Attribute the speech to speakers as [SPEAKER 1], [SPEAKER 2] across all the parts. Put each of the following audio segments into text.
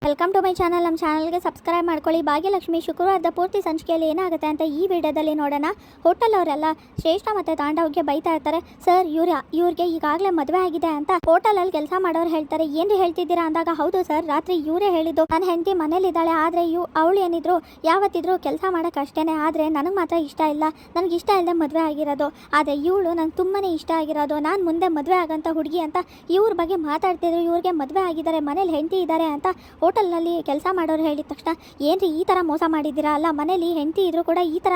[SPEAKER 1] Welcome to my channel. ನಮ್ಮ ಚಾನಲ್ಗೆ subscribe ಮಾಡ್ಕೊಳ್ಳಿ. ಭಾಗ್ಯಲಕ್ಷ್ಮಿ ಶುಕ್ರವಾರದ ಪೂರ್ತಿ ಸಂಚಿಕೆಯಲ್ಲಿ ಏನಾಗುತ್ತೆ ಅಂತ ಈ ವಿಡಿಯೋದಲ್ಲಿ ನೋಡೋಣ. ಹೋಟೆಲ್ ಅವರೆಲ್ಲ ಶ್ರೇಷ್ಠ ಮತ್ತು ತಾಂಡವ್ಗೆ ಬೈತಾ ಇರ್ತಾರೆ. ಸರ್ ಇವ್ರಿಗೆ ಈಗಾಗಲೇ ಮದುವೆ ಆಗಿದೆ ಅಂತ ಹೋಟೆಲಲ್ಲಿ ಕೆಲಸ ಮಾಡೋರು ಹೇಳ್ತಾರೆ. ಏನ್ರಿ ಹೇಳ್ತಿದ್ದೀರಾ ಅಂದಾಗ, ಹೌದು ಸರ್, ರಾತ್ರಿ ಇವರೇ ಹೇಳಿದ್ದು ನನ್ನ ಹೆಂಡತಿ ಮನೇಲಿದ್ದಾಳೆ, ಆದರೆ ಅವಳು ಏನಿದ್ರು ಯಾವತ್ತಿದ್ರು ಕೆಲಸ ಮಾಡೋಕೆ ಅಷ್ಟೇನೆ, ಆದರೆ ನನಗೆ ಮಾತ್ರ ಇಷ್ಟ ಇಲ್ಲ, ನನಗೆ ಇಷ್ಟ ಇಲ್ಲದೆ ಮದುವೆ ಆಗಿರೋದು, ಆದರೆ ಇವಳು ನಂಗೆ ತುಂಬಾ ಇಷ್ಟ ಆಗಿರೋದು, ನಾನು ಮುಂದೆ ಮದುವೆ ಆಗಂತ ಹುಡುಗಿ ಅಂತ ಇವ್ರ ಬಗ್ಗೆ ಮಾತಾಡ್ತಿದ್ರು. ಇವ್ರಿಗೆ ಮದುವೆ ಆಗಿದ್ದಾರೆ, ಮನೇಲಿ ಹೆಂಡತಿ ಇದ್ದಾರೆ ಅಂತ ಹೋಟೆಲ್ನಲ್ಲಿ ಕೆಲಸ ಮಾಡೋರು ಹೇಳಿದ ತಕ್ಷಣ, ಏನ್ರಿ ಈ ಥರ ಮೋಸ ಮಾಡಿದ್ದೀರಾ, ಅಲ್ಲ ಮನೇಲಿ ಹೆಂಡತಿ ಇದ್ರೂ ಕೂಡ ಈ ಥರ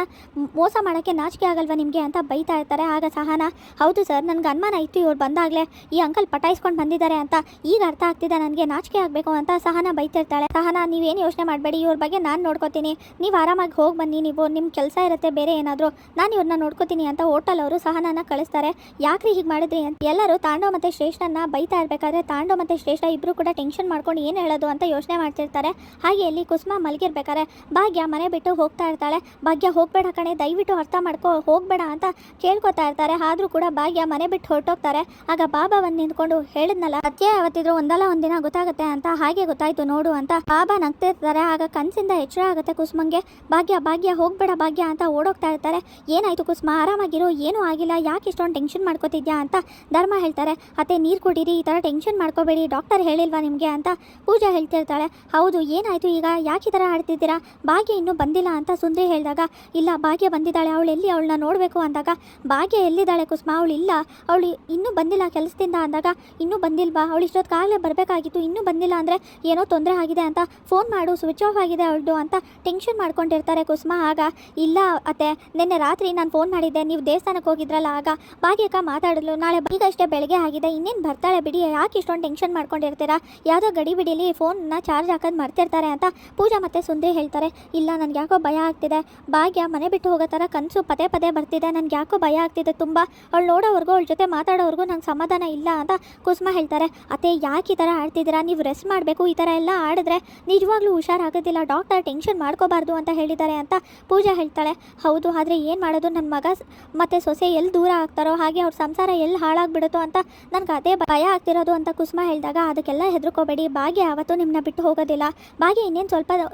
[SPEAKER 1] ಮೋಸ ಮಾಡೋಕ್ಕೆ ನಾಚಿಕೆ ಆಗಲ್ವಾ ನಿಮಗೆ ಅಂತ ಬೈತಾ ಇರ್ತಾರೆ. ಆಗ ಸಹನಾ, ಹೌದು ಸರ್, ನನಗೆ ಅನುಮಾನ ಇತ್ತು ಇವ್ರು ಬಂದಾಗಲೇ ಈ ಅಂಕಲ್ ಪಟಾಯಿಸ್ಕೊಂಡು ಬಂದಿದ್ದಾರೆ ಅಂತ, ಈಗ ಅರ್ಥ ಆಗ್ತಿದೆ ನನಗೆ, ನಾಚಿಕೆ ಆಗಬೇಕು ಅಂತ ಸಹನಾ ಬೈತಿರ್ತಾಳೆ. ಸಹನಾ, ನೀವೇನು ಯೋಚನೆ ಮಾಡಬೇಡಿ, ಇವ್ರ ಬಗ್ಗೆ ನಾನು ನೋಡ್ಕೋತೀನಿ, ನೀವು ಆರಾಮಾಗಿ ಹೋಗಿ ಬನ್ನಿ, ನೀವು ನಿಮ್ಮ ಕೆಲಸ ಇರುತ್ತೆ ಬೇರೆ ಏನಾದರೂ, ನಾನು ಇವ್ರನ್ನ ನೋಡ್ಕೋತೀನಿ ಅಂತ ಹೋಟೆಲ್ ಅವರು ಸಹನಾನ ಕಳಿಸ್ತಾರೆ. ಯಾಕ್ರಿ ಹೀಗೆ ಮಾಡಿದ್ರಿ ಅಂತ ಎಲ್ಲರೂ ತಾಂಡವ್ ಮತ್ತು ಶ್ರೇಷ್ಠನ ಬೈತಾ ಇರಬೇಕಾದ್ರೆ ತಾಂಡವ್ ಮತ್ತು ಶ್ರೇಷ್ಠ ಇಬ್ಬರು ಕೂಡ ಟೆನ್ಷನ್ ಮಾಡ್ಕೊಂಡು ಏನು ಹೇಳೋದು ಅಂತ ಯೋಚನೆ ಮಾಡ್ತಿರ್ತಾರೆ. ಹಾಗೆ ಇಲ್ಲಿ ಕುಸುಮ ಮಲಗಿರ್ಬೇಕಾದ್ರೆ ಭಾಗ್ಯ ಮನೆ ಬಿಟ್ಟು ಹೋಗ್ತಾ ಇರ್ತಾಳೆ. ಭಾಗ್ಯ ಹೋಗ್ಬೇಡ ಕಣೆ, ದಯವಿಟ್ಟು ಅರ್ಥ ಮಾಡ್ಕೋ, ಹೋಗ್ಬೇಡ ಅಂತ ಕೇಳ್ಕೊತಾ ಇರ್ತಾರೆ. ಆದರೂ ಕೂಡ ಭಾಗ್ಯ ಮನೆ ಬಿಟ್ಟು ಹೊರಟೋಗ್ತಾರೆ. ಆಗ ಬಾಬಾ ಬಂದು ನಿಂತ್ಕೊಂಡು ಹೇಳಿದ್ನಲ್ಲ, ಸತ್ಯ ಯಾವತ್ತಿದ್ರು ಒಂದಲ್ಲ ಒಂದಿನ ಗೊತ್ತಾಗುತ್ತೆ ಅಂತ, ಹಾಗೆ ಗೊತ್ತಾಯ್ತು ನೋಡು ಅಂತ ಬಾಬಾ ನಗ್ತಿರ್ತಾರೆ. ಆಗ ಕನಸಿಂದ ಎಚ್ಚರ ಆಗುತ್ತೆ ಕುಸುಮಂಗೆ. ಭಾಗ್ಯ ಹೋಗ್ಬೇಡ ಭಾಗ್ಯ ಅಂತ ಓಡೋಗ್ತಾ ಇರ್ತಾರೆ. ಏನಾಯ್ತು ಕುಸುಮ, ಆರಾಮಾಗಿರೋ, ಏನೂ ಆಗಿಲ್ಲ, ಯಾಕೆ ಇಷ್ಟೊಂದು ಟೆನ್ಷನ್ ಮಾಡ್ಕೋತಿದ್ಯಾ ಅಂತ ಧರ್ಮ ಹೇಳ್ತಾರೆ. ಅತ್ತೆ ನೀರು ಕುಡೀರಿ, ಈ ಥರ ಟೆನ್ಷನ್ ಮಾಡ್ಕೋಬೇಡಿ, ಡಾಕ್ಟರ್ ಹೇಳಿಲ್ವಾ ನಿಮಗೆ ಅಂತ ಪೂಜಾ ಹೇಳ್ತಿರ್ತಾಳೆ. ಹೌದು, ಏನಾಯ್ತು ಈಗ, ಯಾಕೆ ಈ ಥರ ಆಡ್ತಿದ್ದೀರಾ, ಭಾಗ್ಯ ಇನ್ನೂ ಬಂದಿಲ್ಲ ಅಂತ ಸುಂದ್ರಿ ಹೇಳಿದಾಗ, ಇಲ್ಲ ಭಾಗ್ಯ ಬಂದಿದ್ದಾಳೆ, ಅವಳು ಎಲ್ಲಿ, ಅವಳನ್ನ ನೋಡಬೇಕು ಅಂದಾಗ, ಭಾಗ್ಯ ಎಲ್ಲಿದ್ದಾಳೆ ಕುಸುಮ, ಅವಳು ಇಲ್ಲ, ಅವಳು ಇನ್ನೂ ಬಂದಿಲ್ಲ ಕೆಲಸದಿಂದ ಅಂದಾಗ, ಇನ್ನೂ ಬಂದಿಲ್ವಾ, ಅವಳು ಇಷ್ಟೊತ್ತಿಗಾಗಲೇ ಬರಬೇಕಾಗಿತ್ತು, ಇನ್ನೂ ಬಂದಿಲ್ಲ ಅಂದರೆ ಏನೋ ತೊಂದರೆ ಆಗಿದೆ ಅಂತ ಫೋನ್ ಮಾಡು, ಸ್ವಿಚ್ ಆಫ್ ಆಗಿದೆ ಅವಳದು ಅಂತ ಟೆನ್ಷನ್ ಮಾಡ್ಕೊಂಡಿರ್ತಾರೆ ಕುಸುಮ. ಆಗ ಇಲ್ಲ ಅತ್ತೆ, ನಿನ್ನೆ ರಾತ್ರಿ ನಾನು ಫೋನ್ ಮಾಡಿದ್ದೆ, ನೀವು ದೇವಸ್ಥಾನಕ್ಕೆ ಹೋಗಿದ್ರಲ್ಲ, ಆಗ ಭಾಗ್ಯಕ್ಕ ಮಾತಾಡಿದ್ಲು, ನಾಳೆ ಈಗಷ್ಟೇ ಬೆಳಗ್ಗೆ ಆಗಿದೆ, ಇನ್ನೇನು ಬರ್ತಾಳೆ ಬಿಡಿ, ಯಾಕೆ ಇಷ್ಟೊಂದು ಟೆನ್ಷನ್ ಮಾಡ್ಕೊಂಡಿರ್ತೀರಾ, ಯಾವುದೋ ಗಡಿ ಬಿಡಿಲಿ ಫೋನ್ನ ಚಾರ್ಜ್ ಹಾಕೋದು ಮರ್ತಿರ್ತಾರೆ ಅಂತ ಪೂಜಾ ಮತ್ತು ಸುಂದರಿ ಹೇಳ್ತಾರೆ. ಇಲ್ಲ, ನನಗೆ ಯಾಕೋ ಭಯ ಆಗ್ತಿದೆ, ಭಾಗ್ಯ ಮನೆ ಬಿಟ್ಟು ಹೋಗೋ ಥರ ಕನಸು ಪದೇ ಪದೇ ಬರ್ತಿದೆ, ನನಗೆ ಯಾಕೋ ಭಯ ಆಗ್ತಿದೆ ತುಂಬ, ಅವಳು ನೋಡೋವರೆಗೂ ಅವಳ ಜೊತೆ ಮಾತಾಡೋವರೆಗೂ ನಂಗೆ ಸಮಾಧಾನ ಇಲ್ಲ ಅಂತ ಕುಸುಮ ಹೇಳ್ತಾರೆ. ಅತ್ತೆ ಯಾಕೆ ಈ ಥರ ಆಡ್ತಿದ್ದೀರಾ, ನೀವು ರೆಸ್ಟ್ ಮಾಡಬೇಕು, ಈ ಥರ ಎಲ್ಲ ಆಡಿದ್ರೆ ನಿಜವಾಗ್ಲೂ ಹುಷಾರಾಗೋದಿಲ್ಲ, ಡಾಕ್ಟರ್ ಟೆನ್ಷನ್ ಮಾಡ್ಕೋಬಾರ್ದು ಅಂತ ಹೇಳಿದ್ದಾರೆ ಅಂತ ಪೂಜಾ ಹೇಳ್ತಾಳೆ. ಹೌದು, ಆದರೆ ಏನು ಮಾಡೋದು, ನನ್ನ ಮಗ ಮತ್ತು ಸೊಸೆ ಎಲ್ಲಿ ದೂರ ಆಗ್ತಾರೋ, ಹಾಗೆ ಅವ್ರ ಸಂಸಾರ ಎಲ್ಲಿ ಹಾಳಾಗ್ಬಿಡುತ್ತೋ ಅಂತ ನನಗೆ ಅದೇ ಭಯ ಆಗ್ತಿರೋದು ಅಂತ ಕುಸುಮ ಹೇಳಿದಾಗ, ಅದಕ್ಕೆಲ್ಲ ಹೆದರ್ಕೋಬೇಡಿ, ಭಾಗ್ಯ ಯಾವತ್ತೂ ನಿಮ್ಮನ್ನ ಬಿಟ್ಟು ಹೋಗೋದಿಲ್ಲ, ಭಾಗ್ಯ ಇನ್ನೇನು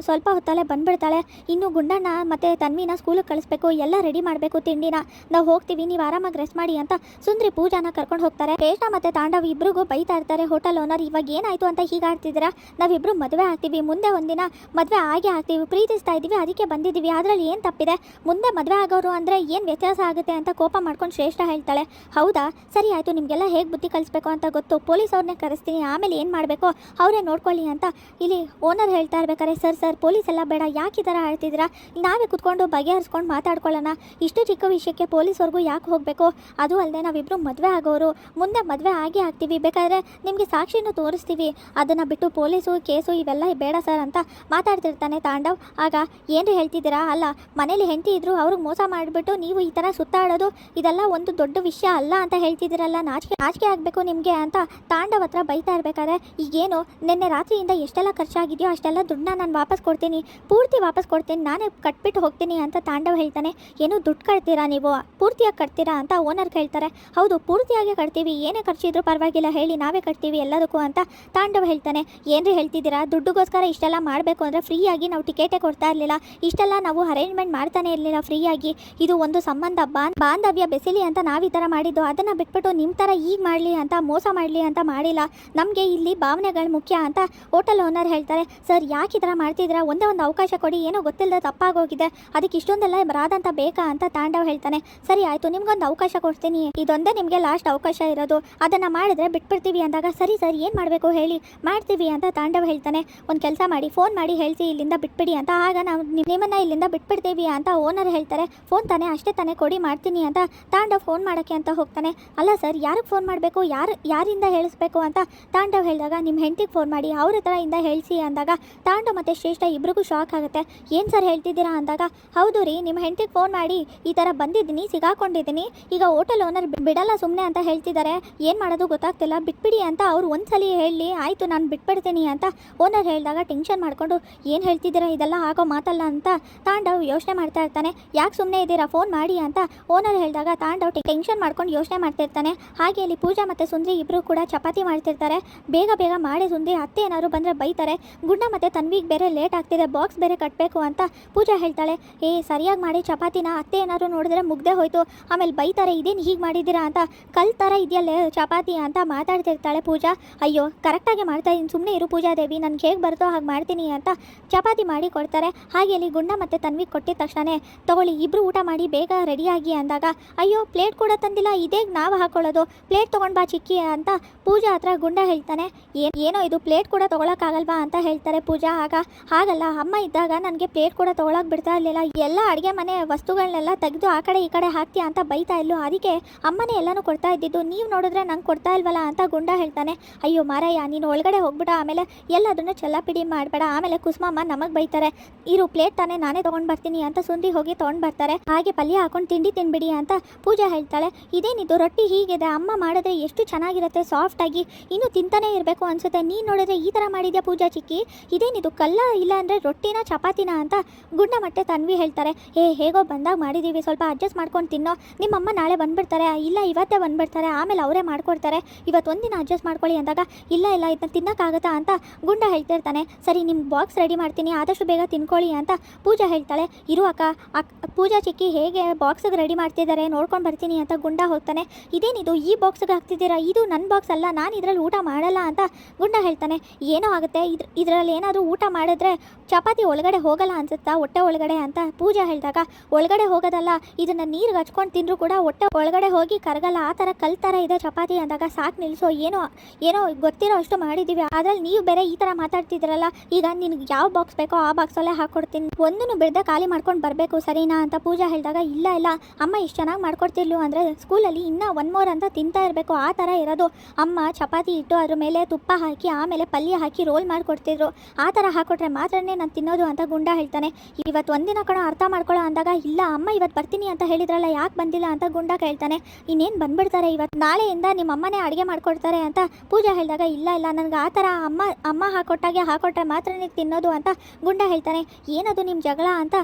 [SPEAKER 1] ಸ್ವಲ್ಪ ಹೊತ್ತಲ್ಲೇ ಬಂದುಬಿಡ್ತಾಳೆ, ಇನ್ನು ಗುಂಡಣ್ಣ ಮತ್ತು ತನ್ವಿನ ಸ್ಕೂಲಿಗೆ ಕಳಿಸ್ಬೇಕು, ಎಲ್ಲ ರೆಡಿ ಮಾಡಬೇಕು, ತಿಂಡಿನ ನಾವು ಹೋಗ್ತೀವಿ, ನೀವು ಆರಾಮಾಗಿ ರೆಸ್ಟ್ ಮಾಡಿ ಅಂತ ಸುಂದ್ರಿ ಪೂಜಾನ ಕರ್ಕೊಂಡು ಹೋಗ್ತಾರೆ. ಶ್ರೇಷ್ಠ ಮತ್ತು ತಾಂಡವ್ ಇಬ್ಬರಿಗೂ ಬೈತಾ ಇರ್ತಾರೆ ಹೋಟೆಲ್ ಓನರ್, ಇವಾಗ ಏನಾಯಿತು ಅಂತ ಹೀಗಾಡ್ತಿದ್ದೀರಾ, ನಾವಿಬ್ಬರು ಮದುವೆ ಆಗ್ತೀವಿ, ಮುಂದೆ ಒಂದಿನ ಮದುವೆ ಆಗೇ ಆಗ್ತೀವಿ, ಪ್ರೀತಿಸ್ತಾ ಇದ್ದೀವಿ, ಅದಕ್ಕೆ ಬಂದಿದ್ದೀವಿ, ಅದರಲ್ಲಿ ಏನು ತಪ್ಪಿದೆ, ಮುಂದೆ ಮದುವೆ ಆಗೋರು ಅಂದರೆ ಏನು ವ್ಯತ್ಯಾಸ ಆಗುತ್ತೆ ಅಂತ ಕೋಪ ಮಾಡ್ಕೊಂಡು ಶ್ರೇಷ್ಠ ಹೇಳ್ತಾಳೆ. ಹೌದಾ, ಸರಿ ಆಯಿತು, ನಿಮಗೆಲ್ಲ ಹೇಗೆ ಬುದ್ಧಿ ಕಲಿಸ್ಬೇಕು ಅಂತ ಗೊತ್ತು, ಪೊಲೀಸ್ ಅವ್ರನ್ನೇ ಕರೆಸ್ತೀನಿ, ಆಮೇಲೆ ಏನು ಮಾಡಬೇಕೋ ಅವರೇ ನೋಡ್ಕೊಳ್ಳಿ ಅಂತ ಇಲ್ಲಿ ಓನರ್ ಹೇಳ್ತಾ ಇರ್ಬೇಕಾರೆ, ಸರ್ ಪೊಲೀಸ್ ಎಲ್ಲ ಬೇಡ, ಯಾಕೆ ಈ ಥರ ಆಡ್ತಿದ್ದೀರಾ, ನಾವೇ ಕುತ್ಕೊಂಡು ಬಗೆಹರಿಸ್ಕೊಂಡು ಮಾತಾಡ್ಕೊಳ್ಳೋಣ, ಇಷ್ಟು ಚಿಕ್ಕ ವಿಷಯಕ್ಕೆ ಪೊಲೀಸ್ವರೆಗೂ ಯಾಕೆ ಹೋಗಬೇಕು, ಅದು ಅಲ್ಲದೆ ನಾವಿಬ್ಬರು ಮದುವೆ ಆಗೋರು, ಮುಂದೆ ಮದುವೆ ಆಗೇ ಆಗ್ತೀವಿ, ಬೇಕಾದರೆ ನಿಮಗೆ ಸಾಕ್ಷಿನೂ ತೋರಿಸ್ತೀವಿ, ಅದನ್ನು ಬಿಟ್ಟು ಪೊಲೀಸು ಕೇಸು ಇವೆಲ್ಲ ಬೇಡ ಸರ್ ಅಂತ ಮಾತಾಡ್ತಿರ್ತಾನೆ ತಾಂಡವ್. ಆಗ ಏನು ಹೇಳ್ತಿದ್ದೀರಾ, ಅಲ್ಲ ಮನೇಲಿ ಹೆಂಡತಿ ಇದ್ರು ಅವ್ರಿಗೆ ಮೋಸ ಮಾಡಿಬಿಟ್ಟು ನೀವು ಈ ಥರ ಸುತ್ತಾಡೋದು ಇದೆಲ್ಲ ಒಂದು ದೊಡ್ಡ ವಿಷಯ ಅಲ್ಲ ಅಂತ ಹೇಳ್ತಿದ್ದೀರಲ್ಲ, ನಾಚಿಕೆ ಆಗಬೇಕು ನಿಮಗೆ ಅಂತ ತಾಂಡವ್ ಹತ್ರ ಬೈತಾ ಇರಬೇಕಾದ್ರೆ, ಈಗೇನು ನಿನ್ನೆ ರಾತ್ರಿಯಿಂದ ಎಷ್ಟೆಲ್ಲ ಖರ್ಚಾಗಿದೆಯೋ ಅಷ್ಟೆಲ್ಲ ದುಡ್ಡನ್ನ ನಾನು ವಾಪಸ್ ಕೊಡ್ತೀನಿ, ಪೂರ್ತಿ ವಾಪಸ್ ಕೊಡ್ತೀನಿ, ನಾನೇ ಕಟ್ಬಿಟ್ಟು ಹೋಗ್ತೀನಿ ಅಂತ ತಾಂಡವ್ ಹೇಳ್ತಾನೆ. ಏನು ದುಡ್ಡು ಕಟ್ತೀರಾ ನೀವು, ಪೂರ್ತಿಯಾಗಿ ಕಟ್ತೀರಾ ಅಂತ ಓನರ್ ಹೇಳ್ತಾರೆ. ಹೌದು, ಪೂರ್ತಿಯಾಗಿ ಕಟ್ತೀವಿ, ಏನೇ ಖರ್ಚಿದ್ರು ಪರವಾಗಿಲ್ಲ ಹೇಳಿ, ನಾವೇ ಕಟ್ತೀವಿ ಎಲ್ಲದಕ್ಕೂ ಅಂತ ತಾಂಡವ್ ಹೇಳ್ತಾನೆ. ಏನ್ರಿ ಹೇಳ್ತಿದ್ದೀರಾ, ದುಡ್ಡುಗೋಸ್ಕರ ಇಷ್ಟೆಲ್ಲ ಮಾಡಬೇಕು ಅಂದರೆ ಫ್ರೀಯಾಗಿ ನಾವು ಟಿಕೆಟೇ ಕೊಡ್ತಾ ಇರಲಿಲ್ಲ, ಇಷ್ಟೆಲ್ಲ ನಾವು ಅರೇಂಜ್ಮೆಂಟ್ ಮಾಡ್ತಾನೆ ಇರಲಿಲ್ಲ ಫ್ರೀಯಾಗಿ, ಇದು ಒಂದು ಸಂಬಂಧ ಬಾಂಧವ್ಯ ಬೆಸಿಲಿ ಅಂತ ನಾವು ಈ ಥರ ಮಾಡಿದ್ದು, ಅದನ್ನು ಬಿಟ್ಬಿಟ್ಟು ನಿಮ್ಮ ಥರ ಈಗ ಮಾಡಲಿ ಅಂತ ಮೋಸ ಮಾಡಲಿ ಅಂತ ಮಾಡಿಲ್ಲ, ನಮಗೆ ಇಲ್ಲಿ ಭಾವನೆಗಳು ಮುಖ್ಯ ಅಂತ ಹೋಟೆಲ್ ಓನರ್ ಹೇಳ್ತಾರೆ. ಸರ್ ಯಾಕೆ ಈ ಥರ ಮಾಡ್ತಿದ್ದೀರಾ, ಒಂದೇ ಒಂದು ಅವಕಾಶ ಕೊಡಿ, ಏನೋ ಗೊತ್ತಿಲ್ಲದೆ ತಪ್ಪಾಗೋಗಿದೆ, ಅದಕ್ಕೆ ಇಷ್ಟೊಂದೆಲ್ಲ ಬರಾದಂತ ಬೇಕಾ ಅಂತ ತಾಂಡವ್ ಹೇಳ್ತಾನೆ. ಸರಿ ಆಯಿತು, ನಿಮ್ಗೊಂದು ಅವಕಾಶ ಕೊಡ್ತೀನಿ, ಇದೊಂದೇ ನಿಮಗೆ ಲಾಸ್ಟ್ ಅವಕಾಶ ಇರೋದು, ಅದನ್ನು ಮಾಡಿದ್ರೆ ಬಿಟ್ಬಿಡ್ತೀವಿ ಅಂದಾಗ, ಸರಿ ಏನು ಮಾಡಬೇಕು ಹೇಳಿ, ಮಾಡ್ತೀವಿ ಅಂತ ತಾಂಡವ್ ಹೇಳ್ತಾನೆ. ಒಂದು ಕೆಲಸ ಮಾಡಿ, ಫೋನ್ ಮಾಡಿ ಹೇಳ್ತಿ ಇಲ್ಲಿಂದ ಬಿಟ್ಬಿಡಿ ಅಂತ, ಆಗ ನಾವು ನಿಮ್ಮನ್ನು ಇಲ್ಲಿಂದ ಬಿಟ್ಬಿಡ್ತೀವಿ ಅಂತ ಓನರ್ ಹೇಳ್ತಾರೆ. ಫೋನ್ ತಾನೇ, ಅಷ್ಟೇ ತಾನೇ, ಕೊಡಿ ಮಾಡ್ತೀನಿ ಅಂತ ತಾಂಡವ್ ಫೋನ್ ಮಾಡೋಕ್ಕೆ ಅಂತ ಹೋಗ್ತಾನೆ. ಅಲ್ಲ ಸರ್, ಯಾರಿಗೆ ಫೋನ್ ಮಾಡಬೇಕು, ಯಾರಿಂದ ಹೇಳಿಸ್ಬೇಕು ಅಂತ ತಾಂಡವ್ ಹೇಳಿದಾಗ, ನಿಮ್ಮ ಹೆಂಡತಿಗೆ ಫೋನ್ ಮಾಡಿ, ಅವ್ರ ಹತ್ರ ಇಂದ ಹೇಳಿಸಿ ಅಂದಾಗ ತಾಂಡವ್ ಮತ್ತು ಶ್ರೇಷ್ಠ ಇಬ್ರಿಗೂ ಶಾಕ್ ಆಗುತ್ತೆ. ಏನು ಸರ್ ಹೇಳ್ತಿದ್ದೀರಾ ಅಂದಾಗ, ಹೌದು ರೀ, ನಿಮ್ಮ ಹೆಂಡತಿಗೆ ಫೋನ್ ಮಾಡಿ ಈ ಥರ ಬಂದಿದ್ದೀನಿ, ಸಿಗಾಕೊಂಡಿದ್ದೀನಿ, ಈಗ ಹೋಟೆಲ್ ಓನರ್ ಬಿಡಲ್ಲ ಸುಮ್ಮನೆ ಅಂತ ಹೇಳ್ತಿದ್ದಾರೆ, ಏನು ಮಾಡೋದು ಗೊತ್ತಾಗ್ತಿಲ್ಲ, ಬಿಟ್ಬಿಡಿ ಅಂತ ಅವ್ರು ಒಂದ್ಸಲಿ ಹೇಳಿ, ಆಯಿತು ನಾನು ಬಿಟ್ಬಿಡ್ತೀನಿ ಅಂತ ಓನರ್ ಹೇಳಿದಾಗ ಟೆನ್ಷನ್ ಮಾಡಿಕೊಂಡು, ಏನು ಹೇಳ್ತಿದ್ದೀರಾ, ಇದೆಲ್ಲ ಆಗೋ ಮಾತಲ್ಲ ಅಂತ ತಾಂಡವ್ ಯೋಚನೆ ಮಾಡ್ತಾ ಇರ್ತಾನೆ. ಯಾಕೆ ಸುಮ್ಮನೆ ಇದ್ದೀರಾ, ಫೋನ್ ಮಾಡಿ ಅಂತ ಓನರ್ ಹೇಳಿದಾಗ ತಾಂಡವ್ ಟೆನ್ಷನ್ ಮಾಡ್ಕೊಂಡು ಯೋಚನೆ ಮಾಡ್ತಿರ್ತಾನೆ. ಹಾಗೆ ಇಲ್ಲಿ ಪೂಜಾ ಮತ್ತು ಸುಂದ್ರಿ ಇಬ್ಬರು ಕೂಡ ಚಪಾತಿ ಮಾಡ್ತಿರ್ತಾರೆ. ಬೇಗ ಮಾಡಿ ಸುಂದ್ರಿ, ಅತ್ತೆ ಏನಾದ್ರು ಬಂದರೆ ಬೈತಾರೆ. ಗುಂಡ ಮತ್ತು ತನ್ವಿಗೆ ಬೇರೆ ಲೇಟ್ ಆಗ್ತಿದೆ, ಬಾಕ್ಸ್ ಬೇರೆ ಕಟ್ಟಬೇಕು ಅಂತ ಪೂಜಾ ಹೇಳ್ತಾಳೆ. ಸರಿಯಾಗಿ ಮಾಡಿ ಚಪಾತಿನ, ಅತ್ತೆ ಏನಾದ್ರು ನೋಡಿದ್ರೆ ಮುಗ್ದೆ ಹೋಯ್ತು, ಆಮೇಲೆ ಬೈತಾರೆ, ಇದೇನು ಹೀಗೆ ಮಾಡಿದ್ದೀರಾ ಅಂತ, ಕಲ್ ಥರ ಇದೆಯಲ್ಲೇ ಚಪಾತಿ ಅಂತ ಮಾತಾಡ್ತಿರ್ತಾಳೆ ಪೂಜಾ. ಅಯ್ಯೋ ಕರೆಕ್ಟಾಗಿ ಮಾಡ್ತಾ ಇದ್ದೀನಿ, ಸುಮ್ಮನೆ ಇರು ಪೂಜಾದೇವಿ, ನನಗೆ ಹೇಗೆ ಬರುತ್ತೋ ಹಾಗೆ ಮಾಡ್ತೀನಿ ಅಂತ ಚಪಾತಿ ಮಾಡಿ ಕೊಡ್ತಾರೆ. ಹಾಗೆ ಅಲ್ಲಿ ಗುಂಡ ಮತ್ತು ತನ್ವಿಗೆ ಕೊಟ್ಟಿದ ತಕ್ಷಣ ತಗೊಳ್ಳಿ ಇಬ್ಬರು ಊಟ ಮಾಡಿ ಬೇಗ ರೆಡಿಯಾಗಿ ಅಂದಾಗ, ಅಯ್ಯೋ ಪ್ಲೇಟ್ ಕೂಡ ತಂದಿಲ್ಲ, ಇದೇ ನಾವು ಹಾಕೊಳ್ಳೋದು, ಪ್ಲೇಟ್ ತೊಗೊಂಡು ಬಾ ಚಿಕ್ಕಿ ಅಂತ ಪೂಜಾ ಹತ್ರ ಗುಂಡ ಹೇಳ್ತಾನೆ. ಏನೋ ಇದು ಪ್ಲೇಟ್ ಕೂಡ ತೊಗೊಳಕ್ಕಾಗಲ್ವಾ ಅಂತ ಹೇಳ್ತಾರೆ ಪೂಜಾ. ಹಾಗಲ್ಲ, ಅಮ್ಮ ಇದ್ದಾಗ ನನಗೆ ಪ್ಲೇಟ್ ಕೂಡ ತೊಗೊಳಕ್ಕೆ ಬಿಡ್ತಾ ಇರಲಿಲ್ಲ, ಎಲ್ಲ ಅಡುಗೆ ಮನೆ ವಸ್ತುಗಳನ್ನೆಲ್ಲ ತೆಗೆದು ಆ ಕಡೆ ಈ ಕಡೆ ಹಾಕ್ತೀಯ ಅಂತ ಬೈತಾ ಇಲ್ಲು, ಅದಕ್ಕೆ ಅಮ್ಮನೇ ಎಲ್ಲನೂ ಕೊಡ್ತಾ ಇದ್ದಿದ್ದು, ನೀವು ನೋಡಿದ್ರೆ ನಂಗೆ ಕೊಡ್ತಾ ಇಲ್ವಲ್ಲ ಅಂತ ಗುಂಡ ಹೇಳ್ತಾನೆ. ಅಯ್ಯೋ ಮಾರಯ್ಯ, ನೀನು ಒಳಗಡೆ ಹೋಗ್ಬಿಡ, ಆಮೇಲೆ ಎಲ್ಲದನ್ನು ಚೆಲ್ಲಾಪಿಡಿ ಮಾಡಬೇಡ, ಆಮೇಲೆ ಕುಸುಮಮ್ಮ ನಮಗೆ ಬೈತಾರೆ, ಇರು ಪ್ಲೇಟ್ ತಾನೇ ನಾನೇ ತೊಗೊಂಡು ಬರ್ತೀನಿ ಅಂತ ಸುಂದ್ರಿ ಹೋಗಿ ತೊಗೊಂಡು ಬರ್ತಾರೆ. ಹಾಗೆ ಪಲ್ಯ ಹಾಕೊಂಡು ತಿಂಡಿ ತಿನ್ಬಿಡಿ ಅಂತ ಪೂಜಾ ಹೇಳ್ತಾಳೆ. ಇದೇನಿದು ರೊಟ್ಟಿ ಹೀಗಿದೆ, ಅಮ್ಮ ಮಾಡಿದ್ರೆ ಎಷ್ಟು ಚೆನ್ನಾಗಿರುತ್ತೆ, ಸಾಫ್ಟಾಗಿ ಇನ್ನೂ ತಿಂತಾನೆ ಇರಬೇಕು ಅನ್ಸುತ್ತೆ, ನೀನು ನೋಡಿದ್ರೆ ಈ ಥರ ಮಾಡಿದ್ಯಾ ಪೂಜಾ ಚಿಕ್ಕಿ, ಇದೇನಿದು ಕಲ್ಲ ಇಲ್ಲ ಅಂದರೆ ರೊಟ್ಟಿನ ಚಪಾತಿನ ಅಂತ ಗುಂಡ ಮತ್ತೆ ತನ್ವಿ ಹೇಳ್ತಾರೆ. ಹೇಗೋ ಬಂದಾಗ ಮಾಡಿದ್ದೀವಿ, ಸ್ವಲ್ಪ ಅಡ್ಜಸ್ಟ್ ಮಾಡ್ಕೊಂಡು ತಿನ್ನೋ, ನಿಮ್ಮಮ್ಮ ನಾಳೆ ಬಂದುಬಿಡ್ತಾರೆ, ಇಲ್ಲ ಇವತ್ತೇ ಬಂದುಬಿಡ್ತಾರೆ, ಆಮೇಲೆ ಅವರೇ ಮಾಡ್ಕೊಡ್ತಾರೆ, ಇವತ್ತು ಒಂದಿನ ಅಡ್ಜಸ್ಟ್ ಮಾಡ್ಕೊಳ್ಳಿ ಅಂದಾಗ, ಇಲ್ಲ ಇದನ್ನ ತಿನ್ನೋಕ್ಕಾಗತ್ತಾ ಅಂತ ಗುಂಡ ಹೇಳ್ತಿರ್ತಾನೆ. ಸರಿ ನಿಮ್ಮ ಬಾಕ್ಸ್ ರೆಡಿ ಮಾಡ್ತೀನಿ, ಆದಷ್ಟು ಬೇಗ ತಿನ್ಕೊಳ್ಳಿ ಅಂತ ಪೂಜಾ ಹೇಳ್ತಾಳೆ. ಇರು ಅಕ್ಕ ಪೂಜಾ ಚಿಕ್ಕಿ ಹೇಗೆ ಬಾಕ್ಸಿಗೆ ರೆಡಿ ಮಾಡ್ತಿದ್ದಾರೆ ನೋಡ್ಕೊಂಡು ಬರ್ತೀನಿ ಅಂತ ಗುಂಡ ಹೋಗ್ತಾನೆ. ಇದೇನಿದು ಈ ಬಾಕ್ಸಿಗೆ ಹಾಕ್ತಿದ್ದೀರಾ, ಇದು ನನ್ನ ಬಾಕ್ಸ್ ಅಲ್ಲ, ನಾನು ಇದರಲ್ಲಿ ಊಟ ಮಾಡಲ್ಲ ಅಂತ ಗುಂಡ ಹೇಳ್ತಾನೆ. ಏನೋ ಆಗುತ್ತೆ, ಇದರಲ್ಲಿ ಏನಾದರೂ ಊಟ ಮಾಡಿದ್ರೆ ಚಪಾತಿ ಒಳಗಡೆ ಹೋಗಲ್ಲ ಅನ್ಸುತ್ತಾ ಹೊಟ್ಟೆ ಒಳಗಡೆ ಅಂತ ಪೂಜಾ ಹೇಳಿದಾಗ, ಒಳಗಡೆ ಹೋಗೋದಲ್ಲ, ಇದನ್ನು ನೀರಿಗೆ ಹಚ್ಕೊಂಡು ತಿಂದರೂ ಕೂಡ ಹೊಟ್ಟೆ ಒಳಗಡೆ ಹೋಗಿ ಕರಗಲ್ಲ, ಆ ಥರ ಕಲ್ ಥರ ಇದೆ ಚಪಾತಿ ಅಂದಾಗ, ಸಾಕು ನಿಲ್ಲಿಸೋ, ಏನೋ ಗೊತ್ತಿರೋ ಅಷ್ಟು ಮಾಡಿದ್ದೀವಿ, ಅದ್ರಲ್ಲಿ ನೀವು ಬೇರೆ ಈ ಥರ ಮಾತಾಡ್ತಿದ್ದೀರಲ್ಲ, ಈಗ ನಿನಗೆ ಯಾವ ಬಾಕ್ಸ್ ಬೇಕೋ ಆ ಬಾಕ್ಸಲ್ಲೇ ಹಾಕ್ಕೊಡ್ತೀನಿ, ಒಂದನ್ನು ಬಿಡದೆ ಖಾಲಿ ಮಾಡ್ಕೊಂಡು ಬರಬೇಕು ಸರಿನಾ ಅಂತ ಪೂಜಾ ಹೇಳಿದಾಗ, ಇಲ್ಲ ಅಮ್ಮ ಇಷ್ಟು ಚೆನ್ನಾಗಿ ಮಾಡ್ಕೊಡ್ತಿರ್ಲು ಅಂದರೆ ಸ್ಕೂಲಲ್ಲಿ ಇನ್ನೂ ಒನ್ ಮೋರ್ ಅಂತ ತಿಂತಾ ಇರಬೇಕು, ಆ ಥರ ಇರೋದು, ಅಮ್ಮ ಚಪಾತಿ ಇಟ್ಟು ಅದ್ರ ಮೇಲೆ ತುಪ್ಪ ಹಾಕಿ ಆಮೇಲೆ ಪಲ್ಯ ಹಾಕಿ ರೋಲ್ ಮಾಡಿಕೊಡ್ತಿದ್ರು, ಆ ಥರ ಹಾಕ್ಕೊಟ್ರೆ ಮಾತ್ರನೇ ನಾನು ತಿನ್ನೋದು ಅಂತ ಗುಂಡ ಹೇಳ್ತಾನೆ. ಇವತ್ತು ಒಂದಿನ ಕಣ ಅರ್ಥ ಮಾಡ್ಕೊಳ್ಳೋ ಅಂದಾಗ, ಇಲ್ಲ ಅಮ್ಮ ಇವತ್ತು ಬರ್ತೀನಿ ಅಂತ ಹೇಳಿದ್ರಲ್ಲ, ಯಾಕೆ ಬಂದಿಲ್ಲ ಅಂತ ಗುಂಡ ಕೇಳ್ತಾನೆ. ಇನ್ನೇನು ಬಂದ್ಬಿಡ್ತಾರೆ ಇವತ್ತು, ನಾಳೆಯಿಂದ ನಿಮ್ಮ ಅಮ್ಮನೇ ಅಡುಗೆ ಮಾಡ್ಕೊಡ್ತಾರೆ ಅಂತ ಪೂಜಾ ಹೇಳಿದಾಗ, ಇಲ್ಲ ನನಗೆ ಆ ಥರ ಅಮ್ಮ ಹಾಕೊಟ್ರೆ ಮಾತ್ರನೇ ತಿನ್ನೋದು ಅಂತ ಗುಂಡ ಹೇಳ್ತಾನೆ. ಏನದು ನಿಮ್ಮ ಜಗಳ ಅಂತ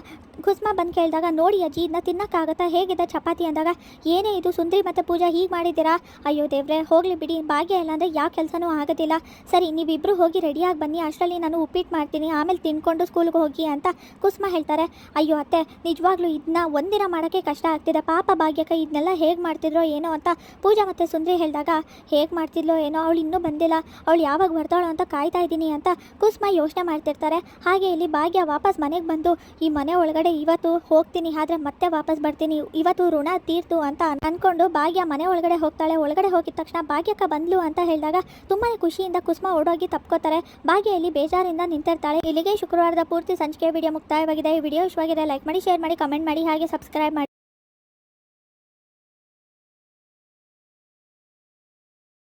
[SPEAKER 1] ಕುಸುಮ ಬಂದು ಕೇಳಿದಾಗ, ನೋಡಿ ಅಜ್ಜಿ ಇದನ್ನ ತಿನ್ನೋಕ್ಕಾಗತ್ತಾ, ಹೇಗಿದೆ ಚಪಾತಿ ಅಂದಾಗ, ಏನೇ ಇದು ಸುಂದ್ರಿ ಮತ್ತು ಪೂಜಾ ಹೀಗೆ ಮಾಡಿದ್ದೀರಾ, ಅಯ್ಯೋ ದೇವ್ರೆ ಹೋಗಲಿ ಬಿಡಿ, ಭಾಗ್ಯ ಇಲ್ಲ ಅಂದರೆ ಯಾವ ಕೆಲಸನೂ ಆಗೋದಿಲ್ಲ, ಸರಿ ನೀವಿಬ್ಬರು ಹೋಗಿ ರೆಡಿಯಾಗಿ ಬನ್ನಿ, ಅಷ್ಟರಲ್ಲಿ ನಾನು ಉಪ್ಪಿಟ್ಟು ಮಾಡ್ತೀನಿ, ಆಮೇಲೆ ತಿನ್ಕೊಂಡು ಸ್ಕೂಲ್ಗೆ ಹೋಗಿ ಅಂತ ಕುಸುಮ ಹೇಳ್ತಾರೆ. ಅಯ್ಯೋ ಅತ್ತೆ ನಿಜವಾಗ್ಲೂ ಇದನ್ನ ಒಂದಿನ ಮಾಡೋಕ್ಕೆ ಕಷ್ಟ ಆಗ್ತಿದೆ, ಪಾಪ ಭಾಗ್ಯಕ್ಕ ಇದನ್ನೆಲ್ಲ ಹೇಗೆ ಮಾಡ್ತಿದ್ರೋ ಏನೋ ಅಂತ ಪೂಜಾ ಮತ್ತು ಸುಂದ್ರಿ ಹೇಳಿದಾಗ, ಹೇಗೆ ಮಾಡ್ತಿದ್ಲೋ ಏನೋ, ಅವಳು ಇನ್ನೂ ಬಂದಿಲ್ಲ, ಅವಳು ಯಾವಾಗ ಬರ್ತಾಳೋ ಅಂತ ಕಾಯ್ತಾ ಇದ್ದೀನಿ ಅಂತ ಕುಸುಮ ಯೋಚನೆ ಮಾಡ್ತಿರ್ತಾರೆ. ಹಾಗೆ ಇಲ್ಲಿ ಭಾಗ್ಯ ವಾಪಸ್ ಮನೆಗೆ ಬಂದು, ಈ ಮನೆ ಒಳಗಡೆ ಇವತ್ತು ಹೋಗ್ತೀನಿ, ಆದರೆ ಮತ್ತೆ ವಾಪಸ್ ಬರ್ತೀನಿ, ಇವತ್ತು ಋಣ ತೀರ್ತು ಅಂತ ಅಂದ್ಕೊಂಡು ಭಾಗ್ಯ ಮನೆ ಒಳಗಡೆ ಹೋಗ್ತಾಳೆ. ಒಳಗಡೆ ಹೋಗಿದ ತಕ್ಷಣ ಭಾಗ್ಯಕ್ಕ ಬಂದ್ಲು ಅಂತ ಹೇಳಿದಾಗ ತುಂಬಾ ಖುಷಿಯಿಂದ ಕುಸುಮ ಓಡೋಗಿ ತಪ್ಕೋತಾರೆ. ಭಾಗ್ಯ ಇಲ್ಲಿ ಬೇಜಾರಿಂದ ನಿಂತಿರ್ತಾಳೆ. ಇಲ್ಲಿಗೆ ಶುಕ್ರವಾರದ ಪೂರ್ತಿ ಸಂಚಿಕೆ ವಿಡಿಯೋ ಮುಕ್ತಾಯವಾಗಿದೆ. ಈ ವಿಡಿಯೋ ಇಷ್ಟವಾಗಿದೆ ಲೈಕ್ ಮಾಡಿ, ಶೇರ್ ಮಾಡಿ, ಕಮೆಂಟ್ ಮಾಡಿ, ಹಾಗೆ ಸಬ್ಸ್ಕ್ರೈಬ್ ಮಾಡಿ.